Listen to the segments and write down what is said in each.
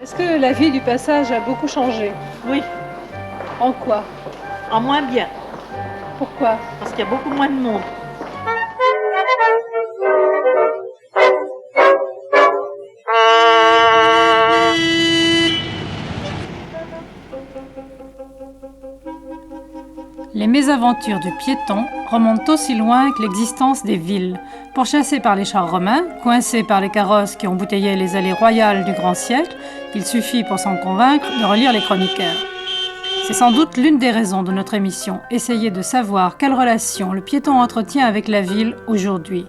Est-ce que la vie du passage a beaucoup changé? Oui, En quoi? en moins bien, Pourquoi? parce qu'il y a beaucoup moins de monde. Les mésaventures du piéton remontent aussi loin que l'existence des villes. Pourchassé par les chars romains, coincé par les carrosses qui emboutteillaient les allées royales du grand siècle, il suffit pour s'en convaincre de relire les chroniqueurs. C'est sans doute l'une des raisons de notre émission, essayer de savoir quelle relation le piéton entretient avec la ville aujourd'hui.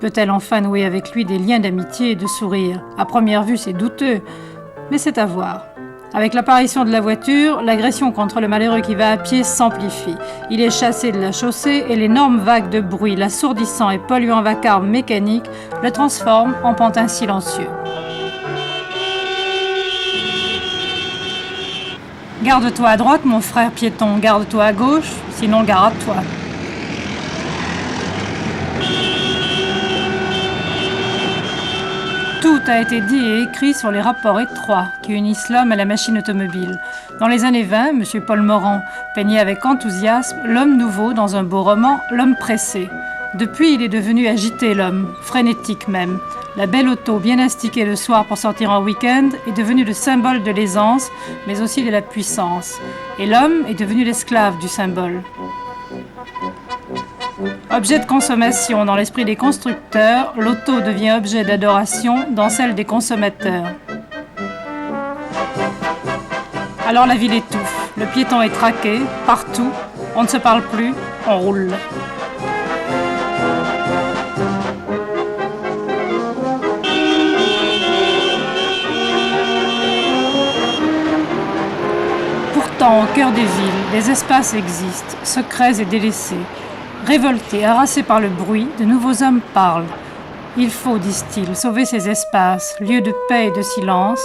Peut-elle enfin nouer avec lui des liens d'amitié et de sourire? À première vue, c'est douteux, mais c'est à voir. Avec l'apparition de la voiture, l'agression contre le malheureux qui va à pied s'amplifie. Il est chassé de la chaussée et l'énorme vague de bruit, l'assourdissant et polluant vacarme mécanique, le transforme en pantin silencieux. Garde-toi à droite, mon frère piéton, garde-toi à gauche, sinon garde-toi. Tout a été dit et écrit sur les rapports étroits qui unissent l'homme à la machine automobile. Dans les années 20, M. Paul Morand peignait avec enthousiasme l'homme nouveau dans un beau roman, L'homme pressé. Depuis, il est devenu agité, l'homme, frénétique même. La belle auto bien astiquée le soir pour sortir en week-end est devenue le symbole de l'aisance, mais aussi de la puissance. Et l'homme est devenu l'esclave du symbole. Objet de consommation dans l'esprit des constructeurs, l'auto devient objet d'adoration dans celle des consommateurs. Alors la ville étouffe, le piéton est traqué, partout, on ne se parle plus, on roule. Pourtant, au cœur des villes, des espaces existent, secrets et délaissés. Révoltés, harassés par le bruit, de nouveaux hommes parlent. Il faut, disent-ils, sauver ces espaces, lieux de paix et de silence,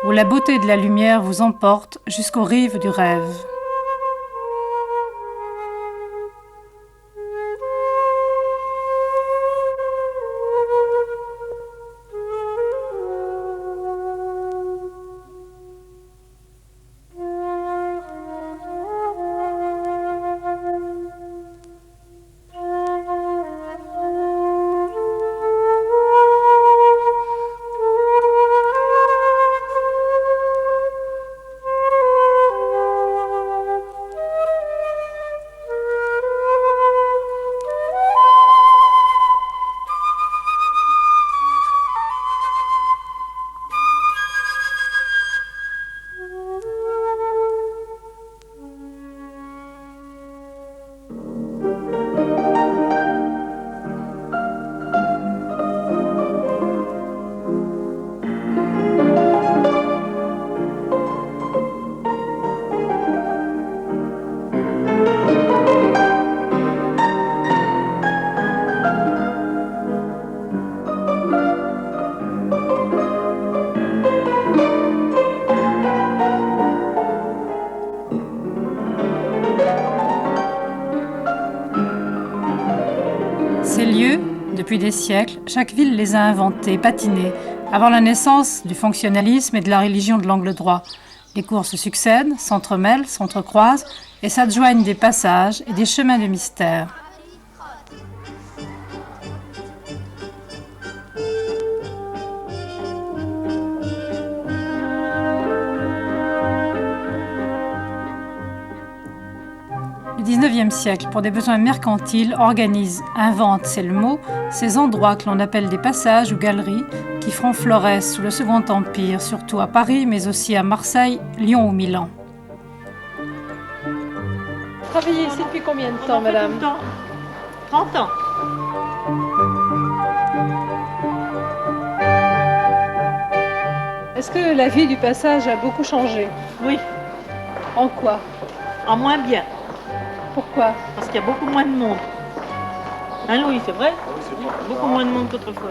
où la beauté de la lumière vous emporte jusqu'aux rives du rêve. Ces lieux, depuis des siècles, chaque ville les a inventés, patinés, avant la naissance du fonctionnalisme et de la religion de l'angle droit. Les cours se succèdent, s'entremêlent, s'entrecroisent et s'adjoignent des passages et des chemins de mystère. Le XIXe siècle, pour des besoins mercantiles, organise, invente, c'est le mot, ces endroits que l'on appelle des passages ou galeries qui feront florès sous le Second Empire, surtout à Paris, mais aussi à Marseille, Lyon ou Milan. Travaillez ici depuis combien de temps, madame? 30 ans. Est-ce que la vie du passage a beaucoup changé? Oui, En quoi? en moins bien, Pourquoi? parce qu'il y a beaucoup moins de monde. Hein Louis, c'est vrai? Beaucoup moins de monde qu'autrefois.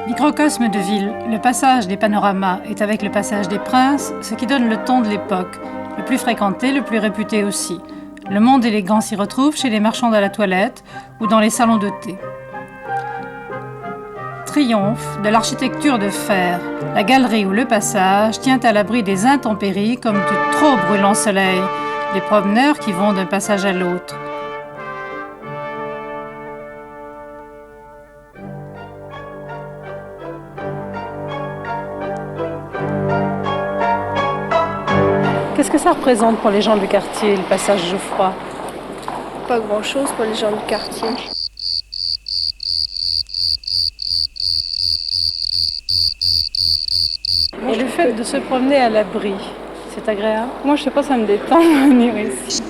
Microcosme de ville, le passage des panoramas est avec le passage des princes ce qui donne le ton de l'époque, le plus fréquenté, le plus réputé aussi. Le monde élégant s'y retrouve chez les marchands de la toilette ou dans les salons de thé. triomphe de l'architecture de fer. La galerie ou le passage tient à l'abri des intempéries comme du trop brûlant soleil, des promeneurs qui vont d'un passage à l'autre. Qu'est-ce que ça représente pour les gens du quartier, le passage Geoffroy? Pas grand-chose pour les gens du quartier. Et le fait de se promener à l'abri, c'est agréable? Moi, je sais pas, ça me détend de venir ici.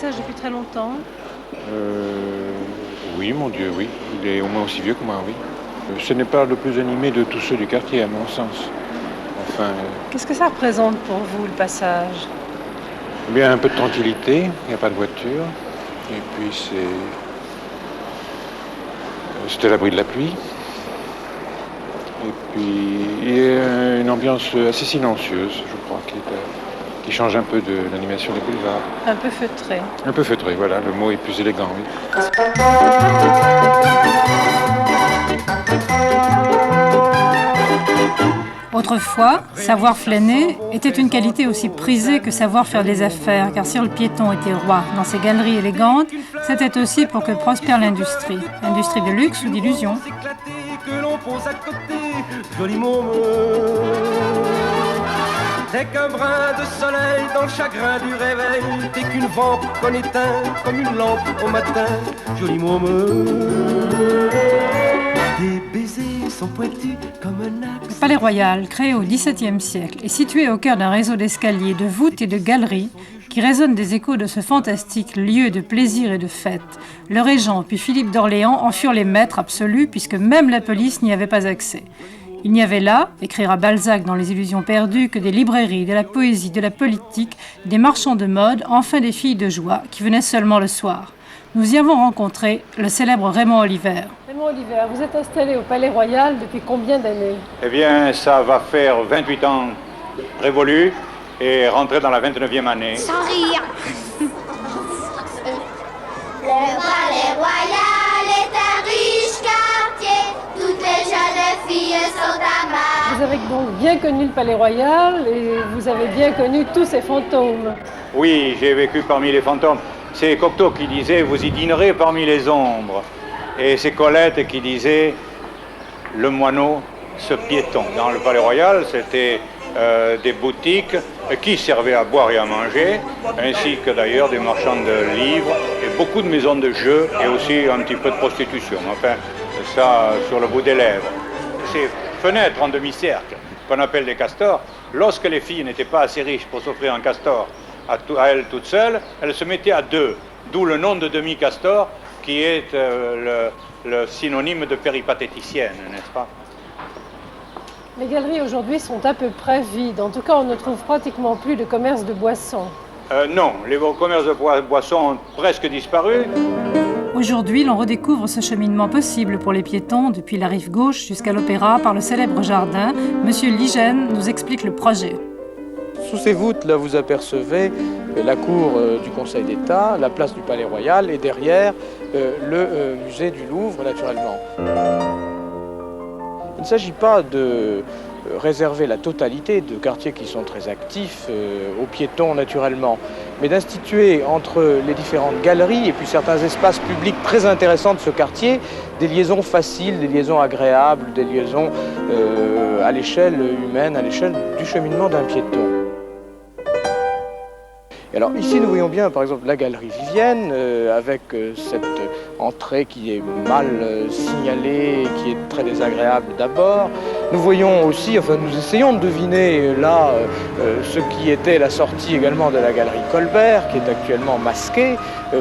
Depuis très longtemps? Oui, mon Dieu, oui. Il est au moins aussi vieux que moi, oui. Ce n'est pas le plus animé de tous ceux du quartier, à mon sens. Enfin... Qu'est-ce que ça représente pour vous, le passage? Eh bien, un peu de tranquillité, il n'y a pas de voiture. Et puis, c'est à l'abri de la pluie. Et puis, il y a une ambiance assez silencieuse, je crois, qui change un peu de l'animation des boulevards. Un peu feutré. Un peu feutré, voilà, le mot est plus élégant, oui. Autrefois, savoir flâner était une qualité aussi prisée que savoir faire des affaires, car si le piéton était roi dans ses galeries élégantes, c'était aussi pour que prospère l'industrie. Industrie de luxe ou d'illusion. T'es qu'un brin de soleil dans le chagrin du réveil. T'es qu'une vente qu'on éteint comme une lampe au matin. Joli môme. Tes baisers sont pointus comme un axe. Le Palais Royal, créé au XVIIe siècle, est situé au cœur d'un réseau d'escaliers, de voûtes et de galeries qui résonnent des échos de ce fantastique lieu de plaisir et de fête. Le régent puis Philippe d'Orléans en furent les maîtres absolus puisque même la police n'y avait pas accès. Il n'y avait là, écrira Balzac dans Les Illusions perdues, que des librairies, de la poésie, de la politique, des marchands de mode, enfin des filles de joie, qui venaient seulement le soir. Nous y avons rencontré le célèbre Raymond Oliver. Raymond Oliver, vous êtes installé au Palais Royal depuis combien d'années? Eh bien, ça va faire 28 ans révolus et rentrer dans la 29e année. Sans rire. Le Palais Royal est un riche quartier. Toutes les jeunes filles sont amas. Vous avez donc bien connu le Palais Royal et vous avez bien connu tous ces fantômes. Oui, j'ai vécu parmi les fantômes. C'est Cocteau qui disait « Vous y dînerez parmi les ombres ». Et c'est Colette qui disait « Le moineau, ce piéton ». Dans le Palais Royal, c'était des boutiques qui servaient à boire et à manger, ainsi que d'ailleurs des marchands de livres et beaucoup de maisons de jeux et aussi un petit peu de prostitution. Enfin, ça sur le bout des lèvres. Ces fenêtres en demi-cercle qu'on appelle des castors, lorsque les filles n'étaient pas assez riches pour s'offrir un castor à elles toutes seules, elles se mettaient à deux, d'où le nom de demi-castor qui est le synonyme de péripatéticienne, n'est-ce pas? Les galeries aujourd'hui sont à peu près vides. En tout cas, on ne trouve pratiquement plus de commerce de boissons. Non, les commerces de boissons ont presque disparu. Aujourd'hui, l'on redécouvre ce cheminement possible pour les piétons depuis la rive gauche jusqu'à l'Opéra par le célèbre jardin. Monsieur Ligène nous explique le projet. Sous ces voûtes, là, vous apercevez la cour du Conseil d'État, la place du Palais Royal et derrière le musée du Louvre, naturellement. Il ne s'agit pas de réserver la totalité de quartiers qui sont très actifs aux piétons, naturellement, mais d'instituer entre les différentes galeries et puis certains espaces publics très intéressants de ce quartier des liaisons faciles, des liaisons agréables, des liaisons à l'échelle humaine, à l'échelle du cheminement d'un piéton. Alors ici nous voyons bien par exemple la galerie Vivienne avec cette entrée qui est mal signalée, qui est très désagréable d'abord. Nous voyons aussi, enfin nous essayons de deviner là ce qui était la sortie également de la galerie Colbert, qui est actuellement masquée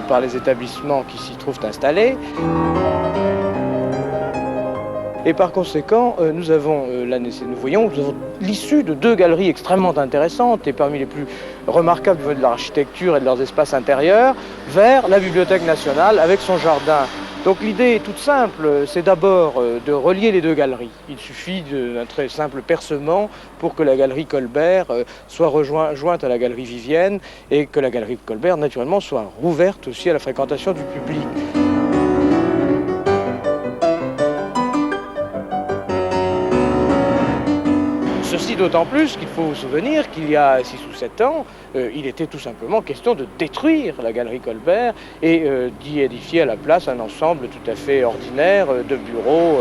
par les établissements qui s'y trouvent installés. Et par conséquent, nous voyons l'issue de deux galeries extrêmement intéressantes et parmi les plus remarquables du point de vue de l'architecture et de leurs espaces intérieurs, vers la Bibliothèque nationale avec son jardin. Donc l'idée est toute simple, c'est d'abord de relier les deux galeries. Il suffit d'un très simple percement pour que la galerie Colbert soit rejointe à la galerie Vivienne et que la galerie Colbert, naturellement, soit rouverte aussi à la fréquentation du public. Ceci d'autant plus qu'il faut se souvenir qu'il y a 6 ou 7 ans, il était tout simplement question de détruire la galerie Colbert et d'y édifier à la place un ensemble tout à fait ordinaire de bureaux,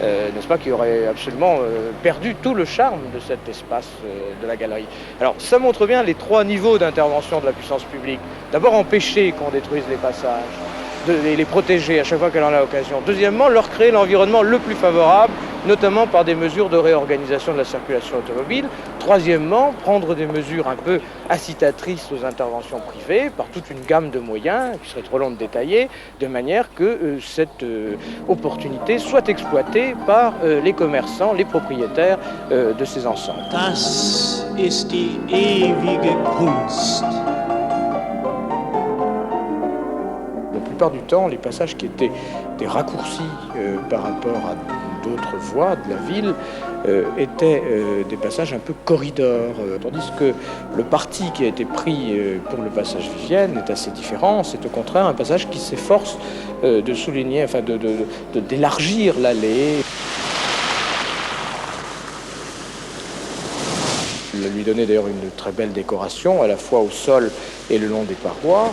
n'est-ce pas, qui aurait absolument perdu tout le charme de cet espace de la galerie. Alors ça montre bien les 3 niveaux d'intervention de la puissance publique. D'abord empêcher qu'on détruise les passages, les protéger à chaque fois qu'elle en a l'occasion. Deuxièmement, leur créer l'environnement le plus favorable, notamment par des mesures de réorganisation de la circulation automobile. Troisièmement, prendre des mesures un peu incitatrices aux interventions privées par toute une gamme de moyens, qui serait trop long de détailler, de manière que cette opportunité soit exploitée par les commerçants, les propriétaires de ces ensembles. Das ist die ewige Kunst. La plupart du temps, les passages qui étaient des raccourcis par rapport à d'autres voies de la ville étaient des passages un peu corridors, tandis que le parti qui a été pris pour le passage Vivienne est assez différent. C'est au contraire un passage qui s'efforce de souligner, enfin d'élargir l'allée. Lui donner d'ailleurs une très belle décoration, à la fois au sol et le long des parois.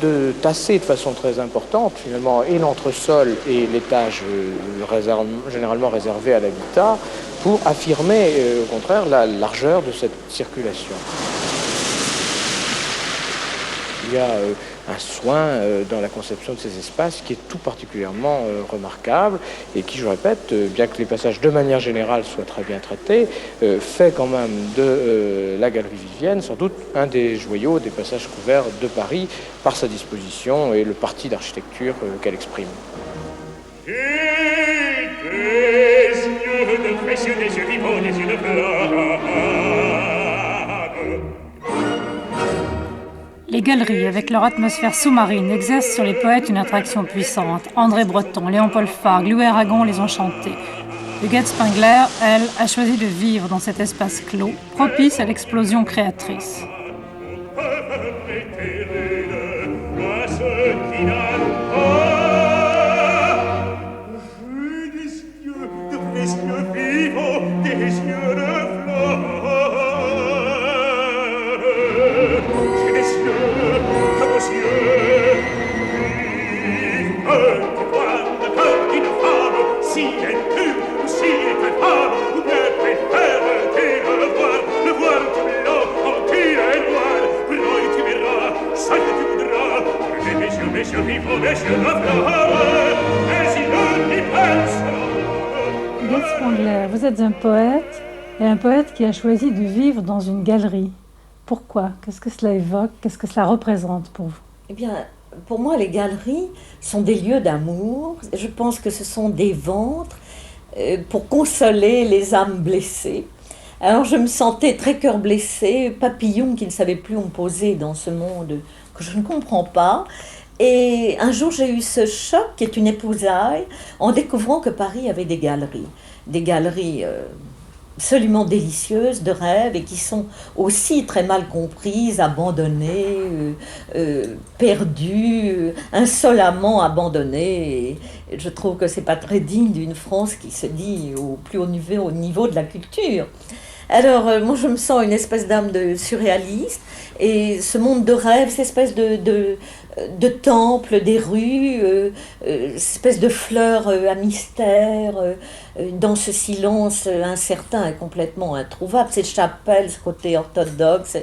De tasser de façon très importante finalement et l'entresol et l'étage généralement réservé à l'habitat pour affirmer au contraire la largeur de cette circulation. Il y a un soin dans la conception de ces espaces qui est tout particulièrement remarquable et qui, je répète, bien que les passages de manière générale soient très bien traités, fait quand même de la galerie Vivienne sans doute un des joyaux des passages couverts de Paris par sa disposition et le parti d'architecture qu'elle exprime. Les galeries, avec leur atmosphère sous-marine, exercent sur les poètes une attraction puissante. André Breton, Léon-Paul Fargue, Louis Aragon les ont chantés. Huguette Spengler, elle, a choisi de vivre dans cet espace clos, propice à l'explosion créatrice. Huguette Spengler, vous êtes un poète, et un poète qui a choisi de vivre dans une galerie. Pourquoi ? Qu'est-ce que cela évoque ? Qu'est-ce que cela représente pour vous ? Eh bien, pour moi, les galeries sont des lieux d'amour. Je pense que ce sont des ventres pour consoler les âmes blessées. Alors, je me sentais très cœur blessé, papillon qui ne savait plus où me poser dans ce monde que je ne comprends pas. Et un jour, j'ai eu ce choc qui est une épousaille en découvrant que Paris avait des galeries absolument délicieuses, de rêve, et qui sont aussi très mal comprises, abandonnées, perdues, insolemment abandonnées. Et je trouve que c'est pas très digne d'une France qui se dit au plus haut niveau de la culture. Alors, moi, je me sens une espèce d'âme de surréaliste, et ce monde de rêve, cette espèce de de temples, des rues, espèce de fleurs à mystère, dans ce silence incertain et complètement introuvable, ces chapelles, ce côté orthodoxe,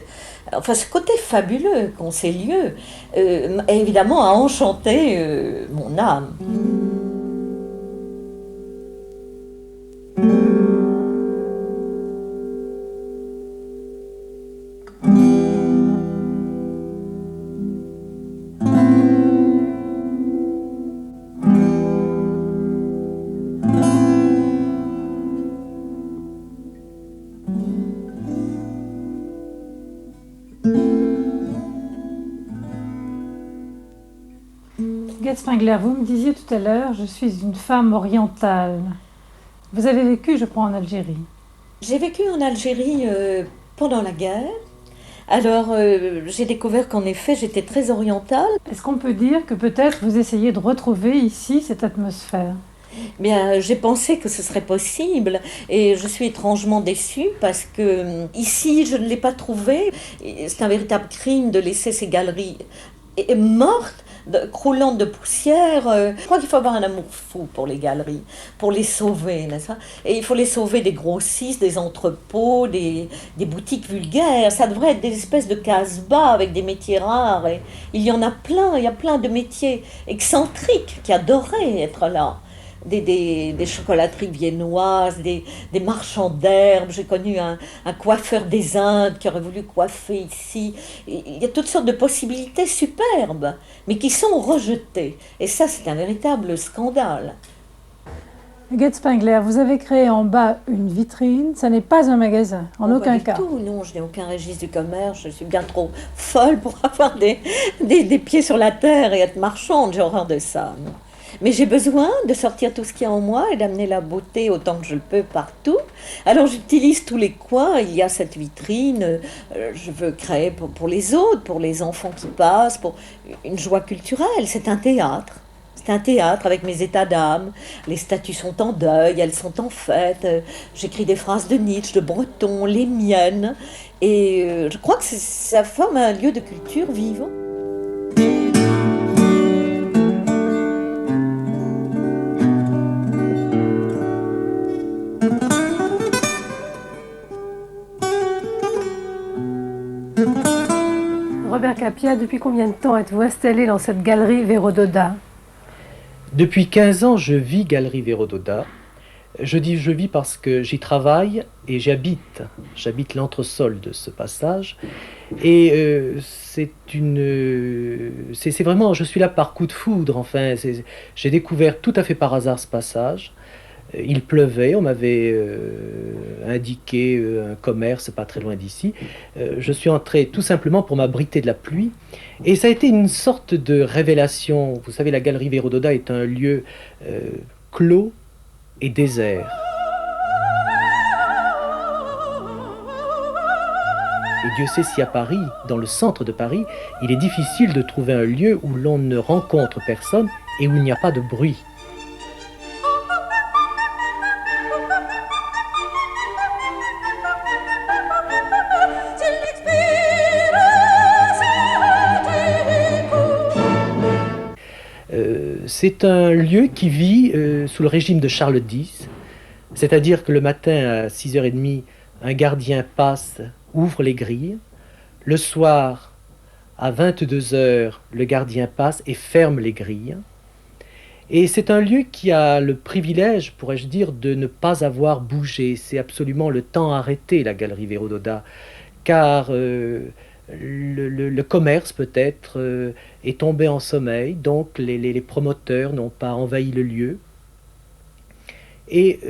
enfin ce côté fabuleux qu'ont ces lieux, évidemment a enchanté mon âme. Gerd Spengler, vous me disiez tout à l'heure, je suis une femme orientale. Vous avez vécu, je crois, en Algérie. J'ai vécu en Algérie pendant la guerre. Alors, j'ai découvert qu'en effet, j'étais très orientale. Est-ce qu'on peut dire que peut-être vous essayez de retrouver ici cette atmosphère ? Bien, j'ai pensé que ce serait possible et je suis étrangement déçue parce que ici, je ne l'ai pas trouvé. C'est un véritable crime de laisser ces galeries mortes, croulantes de poussière. Je crois qu'il faut avoir un amour fou pour les galeries, pour les sauver, n'est-ce pas ? Et il faut les sauver des grossistes, des entrepôts, des boutiques vulgaires. Ça devrait être des espèces de casse-bas avec des métiers rares. Et il y en a plein, il y a plein de métiers excentriques qui adoraient être là. Des chocolateries viennoises, des marchands d'herbes. J'ai connu un coiffeur des Indes qui aurait voulu coiffer ici. Il y a toutes sortes de possibilités superbes, mais qui sont rejetées. Et ça, c'est un véritable scandale. Gerd Spengler, vous avez créé en bas une vitrine, ça n'est pas un magasin, en aucun cas. Tout, non, je n'ai aucun registre du commerce, je suis bien trop folle pour avoir des pieds sur la terre et être marchande, j'ai horreur de ça. Non. Mais j'ai besoin de sortir tout ce qu'il y a en moi et d'amener la beauté autant que je le peux partout. Alors j'utilise tous les coins, il y a cette vitrine, je veux créer pour les autres, pour les enfants qui passent, pour une joie culturelle, c'est un théâtre. C'est un théâtre avec mes états d'âme. Les statues sont en deuil, elles sont en fête. J'écris des phrases de Nietzsche, de Breton, les miennes. Et je crois que ça forme un lieu de culture vivant. Robert Capia, depuis combien de temps êtes-vous installé dans cette galerie Véro-Doda ? Depuis 15 ans, je vis Galerie Véro-Doda. Je dis je vis parce que j'y travaille et j'habite. J'habite l'entresol de ce passage. Et c'est vraiment, je suis là par coup de foudre. Enfin, j'ai découvert tout à fait par hasard ce passage. Il pleuvait, on m'avait indiqué un commerce pas très loin d'ici. Je suis entré tout simplement pour m'abriter de la pluie. Et ça a été une sorte de révélation. Vous savez, la galerie Véro-Doda est un lieu clos et désert. Et Dieu sait si à Paris, dans le centre de Paris, il est difficile de trouver un lieu où l'on ne rencontre personne et où il n'y a pas de bruit. C'est un lieu qui vit sous le régime de Charles X, c'est-à-dire que le matin à 6h30, un gardien passe, ouvre les grilles. Le soir, à 22h, le gardien passe et ferme les grilles. Et c'est un lieu qui a le privilège, pourrais-je dire, de ne pas avoir bougé. C'est absolument le temps arrêté, la galerie Véro-Doda, car le commerce peut-être est tombé en sommeil, donc les promoteurs n'ont pas envahi le lieu. Et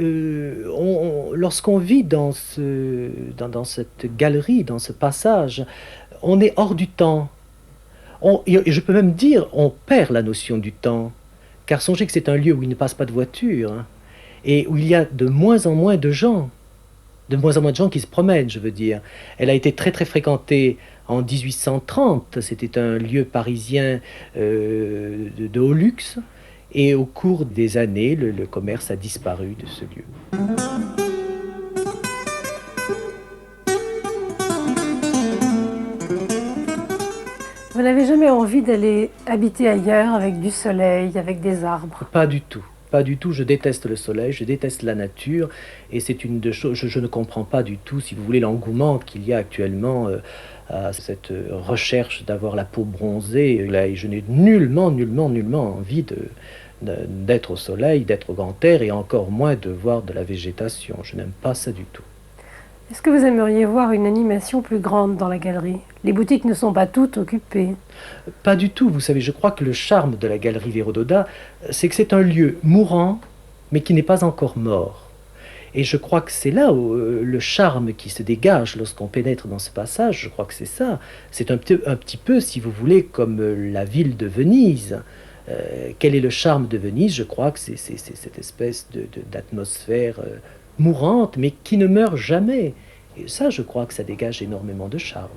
lorsqu'on vit dans cette galerie, dans ce passage, on est hors du temps. Et je peux même dire, on perd la notion du temps, car songez que c'est un lieu où il ne passe pas de voiture, hein, et où il y a de moins en moins de gens. De moins en moins de gens qui se promènent, je veux dire. Elle a été très très fréquentée en 1830, c'était un lieu parisien de haut luxe, et au cours des années, le commerce a disparu de ce lieu. Vous n'avez jamais envie d'aller habiter ailleurs avec du soleil, avec des arbres? Pas du tout. Pas du tout, je déteste le soleil, je déteste la nature, et c'est une des choses, je ne comprends pas du tout, si vous voulez, l'engouement qu'il y a actuellement à cette recherche d'avoir la peau bronzée. Là, et je n'ai nullement envie d'être au soleil, d'être au grand air, et encore moins de voir de la végétation. Je n'aime pas ça du tout. Est-ce que vous aimeriez voir une animation plus grande dans la galerie? Les boutiques ne sont pas toutes occupées. Pas du tout. Vous savez, je crois que le charme de la galerie Véro-Doda, c'est que c'est un lieu mourant, mais qui n'est pas encore mort. Et je crois que c'est là où le charme qui se dégage lorsqu'on pénètre dans ce passage, je crois que c'est ça. C'est un petit peu, si vous voulez, comme la ville de Venise. Quel est le charme de Venise? Je crois que c'est cette espèce d'atmosphère mourante, mais qui ne meurt jamais. Et ça, je crois que ça dégage énormément de charme.